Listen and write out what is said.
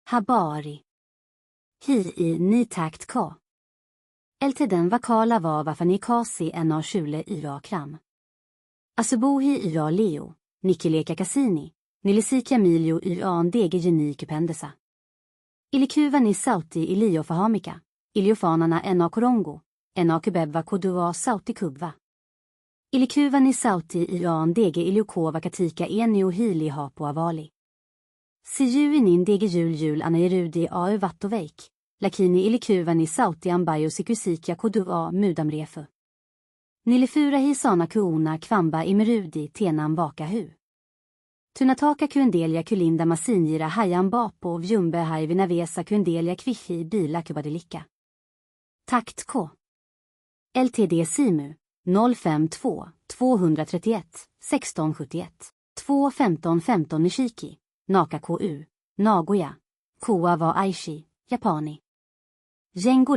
Habari. Hi i ni takt ka. Elteden vakala var vafanikasi ena shule ira kram. Asubuhi ira leo, nikileka kasini, nilisika miljo iran dege genik pendesa. Ilikuva ni sauti ilio fahamika, iliofanarna ena korongo, ena kubebva kodua sauti kubva. Ilikuva ni sauti iran dege iliokova katika enio hili hapo avali. Sijuinin dege jul anairudi au vattoveik, lakini ilikuvani sauti ambayo sikusika kodua mudamrefu. Nilifura hisana kuona kvamba imerudi tenan vaka hu. Tunataka kuendelia kulinda masinjira hajan bapo vjumbe haivina vesa kuendelia kvihi bila kubadilika. Takt K. LTD Simu 052 231 1671 215 15 Nishiki Naka KU Nagoya Koa var Aishi Japani Jengo